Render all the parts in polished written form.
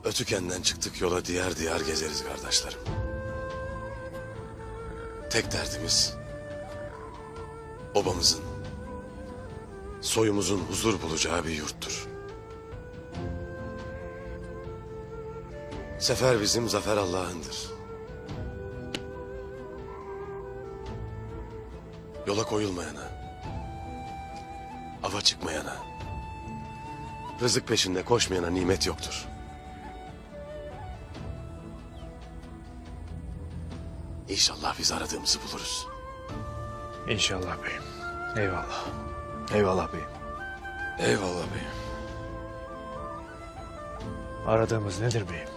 Ötükenden çıktık yola diyar diyar gezeriz kardeşlerim. Tek derdimiz obamızın, soyumuzun huzur bulacağı bir yurttur. Sefer bizim, zafer Allah'ındır. Yola koyulmayana, ava çıkmayana, rızık peşinde koşmayana nimet yoktur. İnşallah biz aradığımızı buluruz. İnşallah beyim. Eyvallah. Eyvallah beyim. Eyvallah beyim. Aradığımız nedir beyim?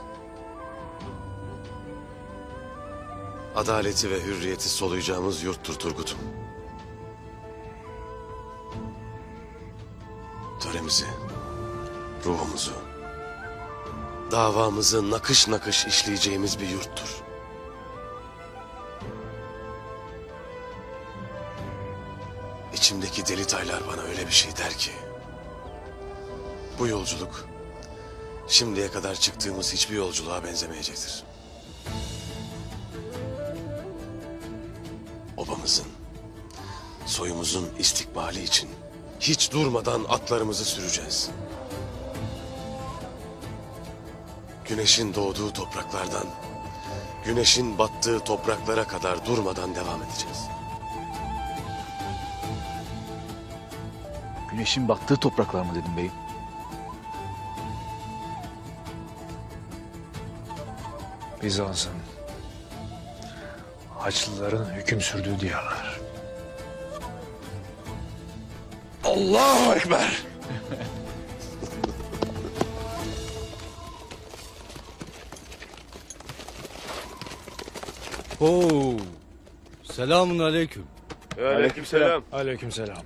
Adaleti ve hürriyeti soluyacağımız yurttur Turgut'um. Töremizi, ruhumuzu, davamızı nakış nakış işleyeceğimiz bir yurttur. İçimdeki deli taylar bana öyle bir şey der ki, bu yolculuk şimdiye kadar çıktığımız hiçbir yolculuğa benzemeyecektir. Obamızın, soyumuzun istikbali için hiç durmadan atlarımızı süreceğiz. Güneşin doğduğu topraklardan, güneşin battığı topraklara kadar durmadan devam edeceğiz. Güneşin battığı topraklar mı dedim beyim? Bizans'ın, Haçlıların hüküm sürdüğü diyarlar. Allahu Ekber! Oo. Selamun aleyküm. Aleykümselam. Aleykümselam.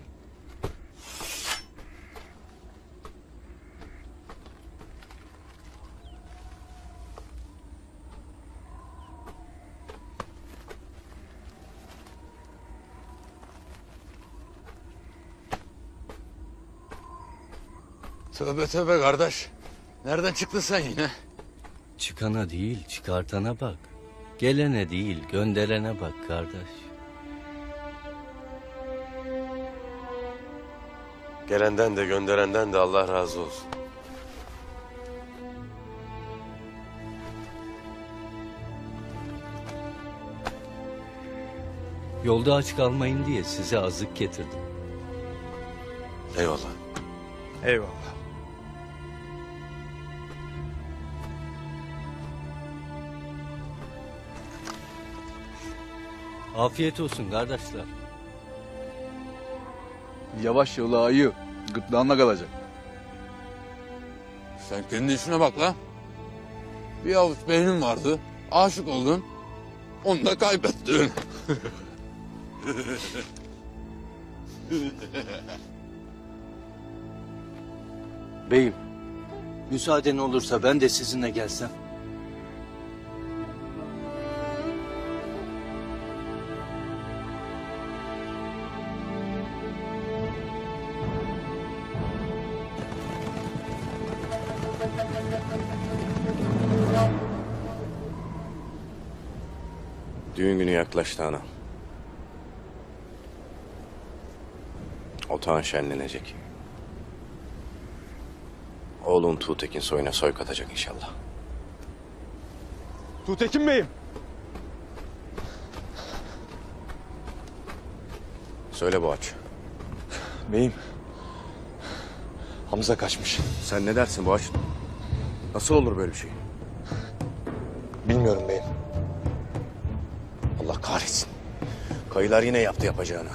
Tövbe tövbe kardeş. Nereden çıktın sen yine? Çıkana değil, çıkartana bak. Gelene değil, gönderene bak kardeş. Gelenden de gönderenden de Allah razı olsun. Yolda aç kalmayın diye size azık getirdim. Eyvallah. Eyvallah. Afiyet olsun kardeşler. Yavaş yola ayı. Gırtlağına kalacak. Sen kendi işine bak lan. Bir avuç beynin vardı. Aşık oldun. Onu da kaybettin. Beyim, müsaaden olursa ben de sizinle gelsem. Düğün günü yaklaştı ana. Otağın şenlenecek. Oğlun Tuğtekin soyuna soy katacak inşallah. Tuğtekin beyim. Söyle Boğaç. Beyim. Hamza kaçmış. Sen ne dersin Boğaç? Nasıl olur böyle bir şey? Bilmiyorum beyim. Allah kahretsin. Kayılar yine yaptı yapacağını.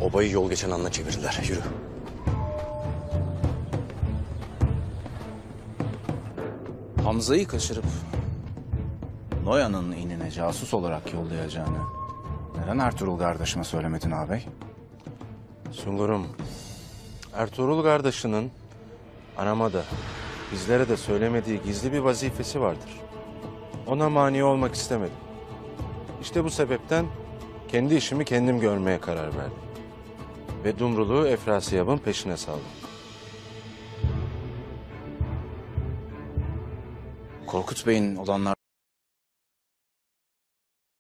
Obayı yol geçen anla çevirdiler. Yürü. Hamza'yı kaçırıp Noyan'ın inine casus olarak yollayacağını neden Ertuğrul kardeşime söylemedin ağabey? Sungurum, Ertuğrul kardeşinin anama da bizlere de söylemediği gizli bir vazifesi vardır. Ona mani olmak istemedim. İşte bu sebepten kendi işimi kendim görmeye karar verdim. Ve Dumruluğu Efrasiyab'ın peşine saldım. Korkut Bey'in olanlar